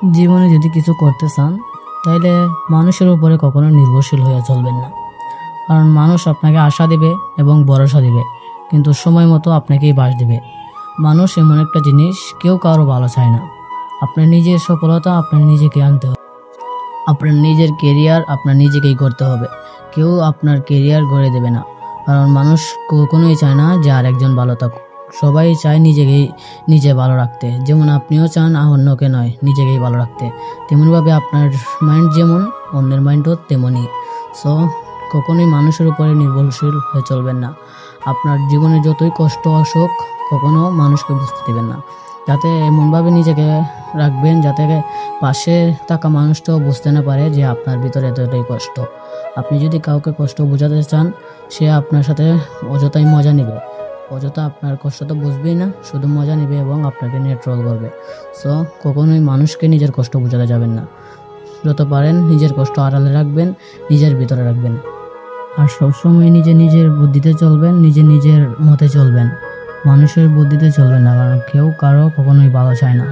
জীবনে যদি কিছু করতে চান তাইলে মানুষের উপরে কখনো নির্ভরশীল হয়ে চলবেন না। কারণ মানুষ আপনাকে আশা দেবে এবং ভরসা দেবে, কিন্তু সময় মতো আপনাকেই বাস দেবে। মানুষ এমন একটা জিনিস, কেউ কারো ভালো চায় না। আপনার নিজের সফলতা আপনার নিজেকে আনতে হবে। আপনার নিজের কেরিয়ার আপনার নিজেকেই করতে হবে। কেউ আপনার কেরিয়ার গড়ে দেবে না। কারণ মানুষ কখনোই চায় না যে আরেকজন ভালো থাকুক। সবাই চায় নিজে ভালো রাখতে। যেমন আপনিও চান অন্যকে নয়, নিজেকেই ভালো রাখতে। তেমনিভাবে আপনার মাইন্ড যেমন, অন্যের মাইন্ডও তেমনই। সো কখনোই মানুষের উপরে নির্ভরশীল হয়ে চলবেন না। আপনার জীবনে যতই কষ্ট আসুক, কখনো মানুষকে বুঝতে দেবেন না। যাতে এমনভাবে নিজেকে রাখবেন যাতে পাশে থাকা মানুষটাও বুঝতে না পারে যে আপনার ভিতরে এতটাই কষ্ট। আপনি যদি কাউকে কষ্ট বোঝাতে চান, সে আপনার সাথে অযথাই মজা নেবে। অযথা আপনার কষ্ট তো বুঝবেই না, শুধু মজা নেবে এবং আপনাকে নিয়ে ট্রল করবে। সো কখনোই মানুষকে নিজের কষ্ট বোঝাতে যাবেন না। যত পারেন নিজের কষ্ট আড়ালে রাখবেন, নিজের ভিতরে রাখবেন। আর সবসময় নিজের বুদ্ধিতে চলবেন, নিজের মতে চলবেন। মানুষের বুদ্ধিতে চলবেন না, কারণ কেউ কারো কখনোই ভালো চায় না।